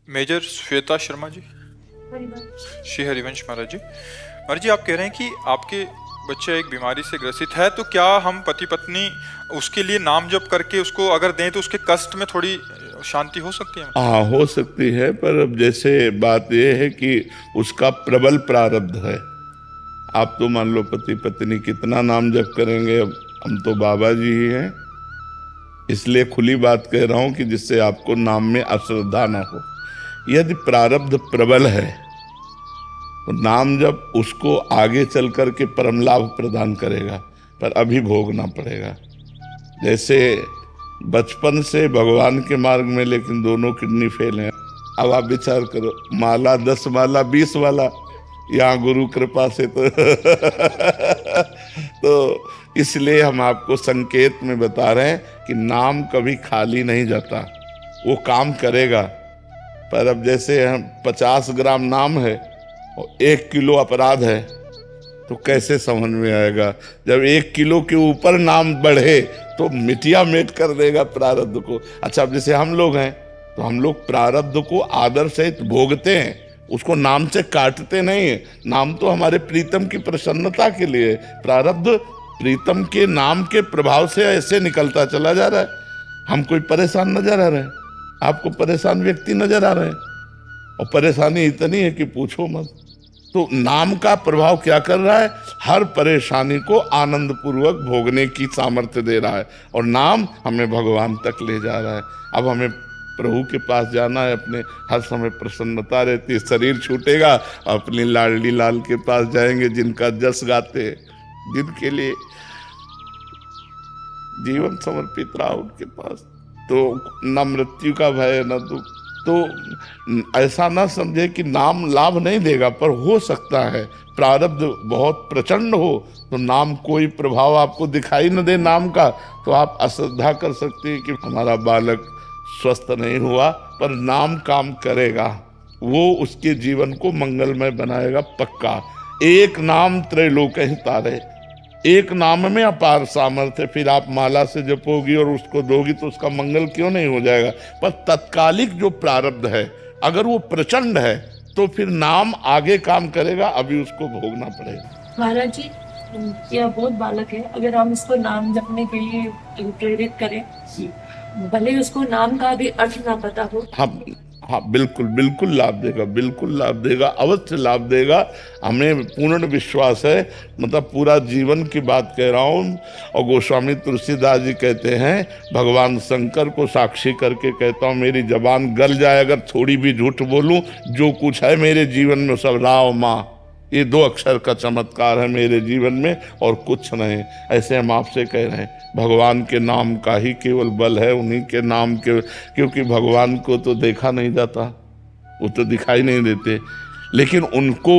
Major Shweta Sharma ji. Shri Harivansh महाराज जी। महाराज जी, आप कह रहे हैं कि आपके बच्चा एक बीमारी से ग्रसित है, तो क्या हम पति पत्नी उसके लिए नाम जप करके उसको अगर दें तो उसके कष्ट में थोड़ी शांति हो सकती है? हाँ, हो सकती है, पर अब जैसे बात यह है कि उसका प्रबल प्रारब्ध है। आप तो मान लो पति पत्नी कितना नाम जप करेंगे, अब हम तो बाबा जी ही हैं, इसलिए खुली बात कह रहा हूं कि जिससे आपको नाम में अश्रद्धा ना हो। यदि प्रारब्ध प्रबल है तो नाम जप उसको आगे चल करके परम लाभ प्रदान करेगा, पर अभी भोगना पड़ेगा। जैसे बचपन से भगवान के मार्ग में, लेकिन दोनों किडनी फेल हैं। अब आप विचार करो, माला 10 माला 20 वाला, यहाँ गुरु कृपा से तो तो इसलिए हम आपको संकेत में बता रहे हैं कि नाम कभी खाली नहीं जाता, वो काम करेगा। पर अब जैसे हम 50 ग्राम नाम है और 1 किलो अपराध है, तो कैसे समझ में आएगा? जब 1 किलो के ऊपर नाम बढ़े तो मिटिया मेट कर देगा प्रारब्ध को। अच्छा, अब जैसे हम लोग हैं तो हम लोग प्रारब्ध को आदर सहित भोगते हैं, उसको नाम से काटते नहीं है। नाम तो हमारे प्रीतम की प्रसन्नता के लिए, प्रारब्ध प्रीतम के नाम के प्रभाव से ऐसे निकलता चला जा रहा है। हम कोई परेशान नजर आ रहे हैं, आपको परेशान व्यक्ति नजर आ रहे हैं, और परेशानी इतनी है कि पूछो मत। तो नाम का प्रभाव क्या कर रहा है? हर परेशानी को आनंद पूर्वक भोगने की सामर्थ्य दे रहा है, और नाम हमें भगवान तक ले जा रहा है। अब हमें प्रभु के पास जाना है, अपने हर समय प्रसन्नता रहती है। शरीर छूटेगा, अपनी लाडली लाल के पास जाएंगे, जिनका जस गाते, जिनके लिए जीवन समर्पित रहा उनके पास। तो न मृत्यु का भय न दुख। तो ऐसा ना समझे कि नाम लाभ नहीं देगा, पर हो सकता है प्रारब्ध बहुत प्रचंड हो तो नाम कोई प्रभाव आपको दिखाई न दे नाम का, तो आप अश्रद्धा कर सकते हैं कि हमारा बालक स्वस्थ नहीं हुआ, पर नाम काम करेगा, वो उसके जीवन को मंगलमय बनाएगा पक्का। एक नाम त्रैलोक ही तारे, एक नाम में अपार सामर्थ्य। फिर आप माला से जपोगी और उसको दोगी तो उसका मंगल क्यों नहीं हो जाएगा? पर तत्कालिक जो प्रारब्ध है, अगर वो प्रचंड है तो फिर नाम आगे काम करेगा, अभी उसको भोगना पड़ेगा। महाराज जी, यह बहुत बालक है, अगर हम इसको नाम जपने के लिए प्रेरित करें, भले ही उसको नाम का भी अर्थ ना पता हो। हाँ हाँ, बिल्कुल बिल्कुल लाभ देगा, बिल्कुल लाभ देगा, अवश्य लाभ देगा, हमें पूर्ण विश्वास है। मतलब पूरा जीवन की बात कह रहा हूँ। और गोस्वामी तुलसीदास जी कहते हैं, भगवान शंकर को साक्षी करके कहता हूँ, मेरी जबान गल जाए अगर थोड़ी भी झूठ बोलूं, जो कुछ है मेरे जीवन में सब राव माँ, ये 2 अक्षर का चमत्कार है मेरे जीवन में, और कुछ नहीं। ऐसे हम आपसे कह रहे हैं, भगवान के नाम का ही केवल बल है, उन्हीं के नाम के, क्योंकि भगवान को तो देखा नहीं जाता, वो तो दिखाई नहीं देते, लेकिन उनको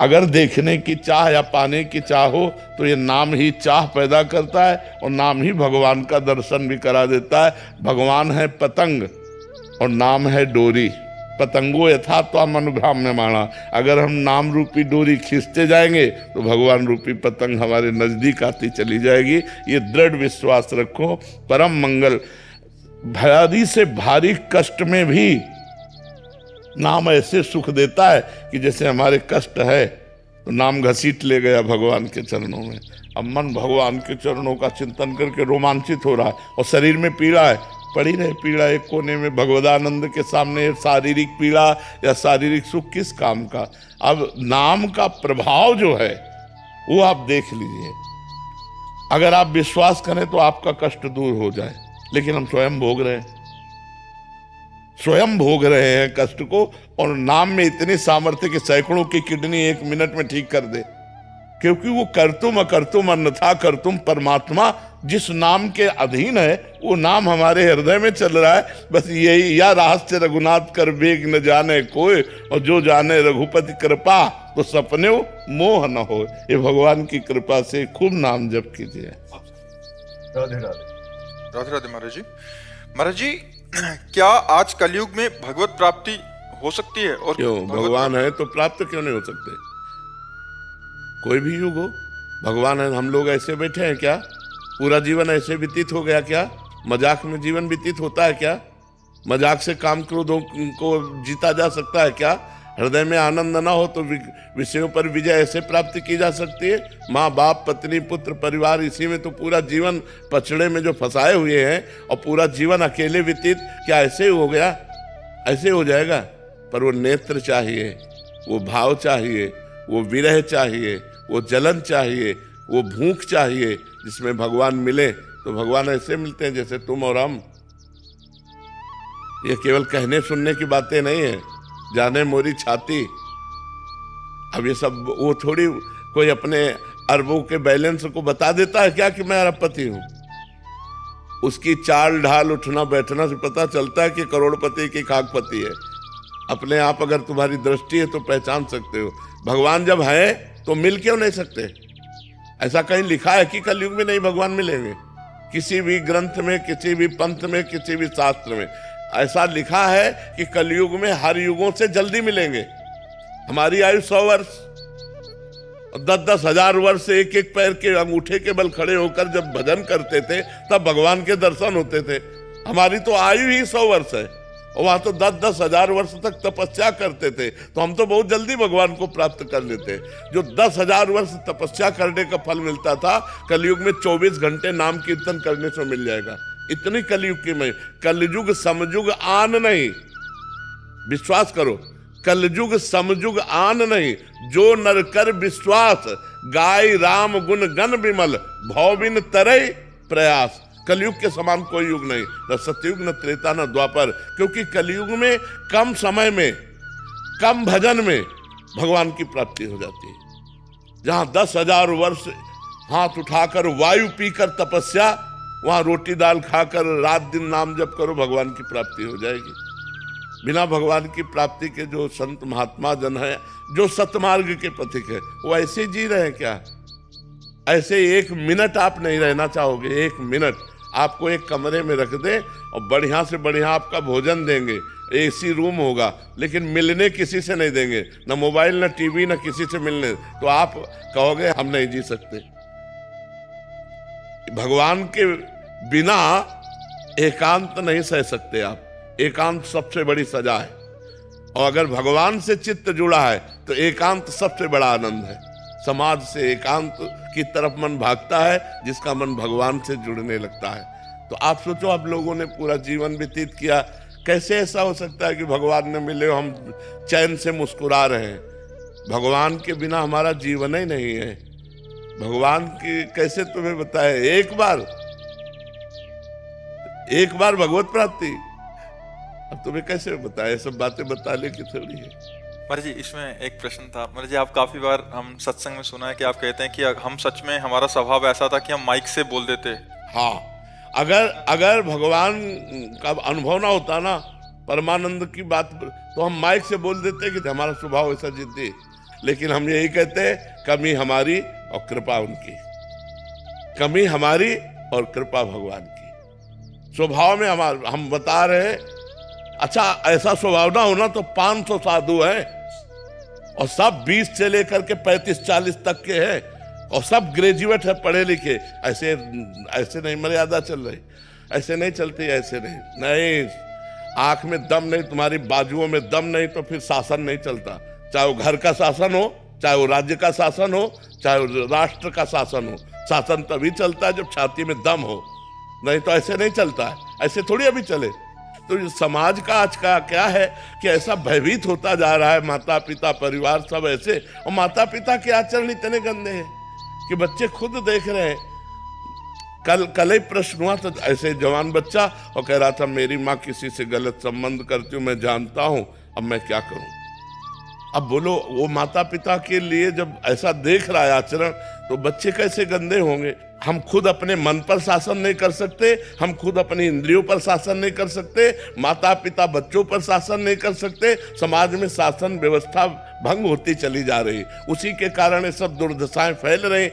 अगर देखने की चाह या पाने की चाह हो तो ये नाम ही चाह पैदा करता है, और नाम ही भगवान का दर्शन भी करा देता है। भगवान है पतंग और नाम है डोरी, पतंगो यथा त्वाम अनुभ्राम में माना। अगर हम नाम रूपी डोरी खींचते जाएंगे तो भगवान रूपी पतंग हमारे नजदीक आती चली जाएगी। ये दृढ़ विश्वास रखो। परम मंगल, भारी से भारी कष्ट में भी नाम ऐसे सुख देता है कि जैसे हमारे कष्ट है तो नाम घसीट ले गया भगवान के चरणों में। अब मन भगवान के चरणों का चिंतन करके रोमांचित हो रहा है, और शरीर में पीड़ा है, पड़ी रहे पीड़ा एक कोने में, भगवदानंद के सामने शारीरिक पीड़ा या शारीरिक सुख किस काम का? अब नाम का प्रभाव जो है वो आप देख लीजिए। अगर आप विश्वास करें तो आपका कष्ट दूर हो जाए, लेकिन हम स्वयं भोग रहे हैं, स्वयं भोग रहे हैं कष्ट को। और नाम में इतनी सामर्थ्य कि सैकड़ों की किडनी 1 मिनट में ठीक कर दे, क्योंकि वो कर्तुम अकर्तुम अन्यथा कर्तुम परमात्मा जिस नाम के अधीन है, वो नाम हमारे हृदय में चल रहा है। बस यही, या रहस्य रघुनाथ कर बेग न जाने कोई, और जो जाने रघुपति कृपा तो सपने मोह न हो। ये भगवान की कृपा से खूब नाम जप कीजिए। राधे राधे। राधे राधे महाराज जी। महाराज जी, क्या आज कलयुग में भगवत प्राप्ति हो सकती है? और क्यों, भगवान है तो प्राप्त क्यों नहीं हो सकते? कोई भी युग हो, भगवान है। हम लोग ऐसे बैठे हैं क्या? पूरा जीवन ऐसे व्यतीत हो गया क्या? मजाक में जीवन व्यतीत होता है क्या? मजाक से काम क्रोधों को जीता जा सकता है क्या? हृदय में आनंद ना हो तो विषयों पर विजय ऐसे प्राप्त की जा सकती है? माँ बाप पत्नी पुत्र परिवार, इसी में तो पूरा जीवन पचड़े में जो फंसाए हुए हैं और पूरा जीवन अकेले व्यतीत, क्या ऐसे ही हो गया? ऐसे हो जाएगा? पर वो नेत्र चाहिए, वो भाव चाहिए, वो विरह चाहिए, वो जलन चाहिए, वो भूख चाहिए, जिसमें भगवान मिले। तो भगवान ऐसे मिलते हैं जैसे तुम और हम। ये केवल कहने सुनने की बातें नहीं है, जाने मोरी छाती। अब ये सब वो थोड़ी कोई अपने अरबों के बैलेंस को बता देता है क्या कि मैं अरबपति हूं। उसकी चाल ढाल उठना बैठना से पता चलता है कि करोड़पति की खाकपति है। अपने आप अगर तुम्हारी दृष्टि है तो पहचान सकते हो। भगवान जब है तो मिल क्यों नहीं सकते? ऐसा कहीं लिखा है कि कलयुग में नहीं भगवान मिलेंगे? किसी भी ग्रंथ में, किसी भी पंथ में, किसी भी शास्त्र में ऐसा लिखा है कि कलयुग में हर युगों से जल्दी मिलेंगे। हमारी आयु 100 वर्ष, 10-10 हजार वर्ष से एक एक पैर के अंगूठे के बल खड़े होकर जब भजन करते थे तब भगवान के दर्शन होते थे। हमारी तो आयु ही 100 वर्ष है और वहां तो 10-10 हजार वर्ष तक तपस्या करते थे, तो हम तो बहुत जल्दी भगवान को प्राप्त कर लेते। जो 10,000 वर्ष तपस्या करने का फल मिलता था, कलयुग में 24 घंटे नाम कीर्तन करने से मिल जाएगा। इतनी कलयुग की मैं, कलयुग समयुग आन नहीं, विश्वास करो, कलयुग समयुग आन नहीं, जो नर कर विश्वास, गाय राम गुण गण विमल, भौबिन तरय प्रयास। कलयुग के समान कोई युग नहीं, न सतयुग, न त्रेता, न द्वापर, क्योंकि कलयुग में कम समय में, कम भजन में भगवान की प्राप्ति हो जाती है। जहां 10,000 वर्ष हाथ उठाकर वायु पीकर तपस्या, वहां रोटी दाल खाकर रात दिन नाम जप करो, भगवान की प्राप्ति हो जाएगी। बिना भगवान की प्राप्ति के जो संत महात्मा जन है, जो सतमार्ग के पथिक है, वो ऐसे जी रहे हैं क्या? ऐसे 1 मिनट आप नहीं रहना चाहोगे? 1 मिनट आपको एक कमरे में रख दे और बढ़िया से बढ़िया आपका भोजन देंगे, एसी रूम होगा, लेकिन मिलने किसी से नहीं देंगे, न मोबाइल, न टीवी, न किसी से मिलने, तो आप कहोगे हम नहीं जी सकते। भगवान के बिना एकांत नहीं सह सकते आप। एकांत सबसे बड़ी सजा है, और अगर भगवान से चित्त जुड़ा है तो एकांत सबसे बड़ा आनंद है। समाज से एकांत की तरफ मन भागता है जिसका मन भगवान से जुड़ने लगता है। तो आप सोचो, आप लोगों ने पूरा जीवन व्यतीत किया, कैसे ऐसा हो सकता है कि भगवान ने मिले हम चैन से मुस्कुरा रहे हैं? भगवान के बिना हमारा जीवन ही नहीं है। भगवान की कैसे तुम्हें बताए, एक बार भगवत प्राप्ति, अब तुम्हें कैसे बताए? सब बातें बताने की थोड़ी है। महाराज जी, इसमें एक प्रश्न था। महाराज जी, आप काफी बार हम सत्संग में सुना है कि आप कहते हैं कि हम सच में, हमारा स्वभाव ऐसा था कि हम माइक से बोल देते। हाँ, अगर भगवान का अनुभव ना होता ना, परमानंद की बात, तो हम माइक से बोल देते कि हमारा स्वभाव ऐसा जिद्दी। लेकिन हम यही कहते हैं, कमी हमारी और कृपा उनकी, कमी हमारी और कृपा भगवान की। स्वभाव में हम बता रहे हैं। अच्छा, ऐसा स्वभाव ना होना तो 500 साधु हैं और सब 20 से लेकर के 35-40 तक के हैं और सब ग्रेजुएट है, पढ़े लिखे। ऐसे नहीं मर्यादा चल रही, ऐसे नहीं चलती, ऐसे नहीं। आंख में दम नहीं, तुम्हारी बाजुओं में दम नहीं तो फिर शासन नहीं चलता। चाहे वो घर का शासन हो, चाहे वो राज्य का शासन हो, चाहे वो राष्ट्र का शासन हो। शासन तभी चलता है जब छाती में दम हो, नहीं तो ऐसे नहीं चलता है। ऐसे थोड़ी अभी चले। तो समाज का आज का क्या है कि ऐसा भयभीत होता जा रहा है, माता पिता परिवार सब ऐसे, और माता पिता के आचरण इतने गंदे हैं कि बच्चे खुद देख रहे हैं। कल ही प्रश्न हुआ तो ऐसे जवान बच्चा और कह रहा था मेरी माँ किसी से गलत संबंध करती हूँ, मैं जानता हूँ, अब मैं क्या करूँ। अब बोलो, वो माता पिता के लिए जब ऐसा देख रहा है आचरण, तो बच्चे कैसे गंदे होंगे। हम खुद अपने मन पर शासन नहीं कर सकते, हम खुद अपनी इंद्रियों पर शासन नहीं कर सकते, माता पिता बच्चों पर शासन नहीं कर सकते। समाज में शासन व्यवस्था भंग होती चली जा रही, उसी के कारण ये सब दुर्दशाएं फैल रही।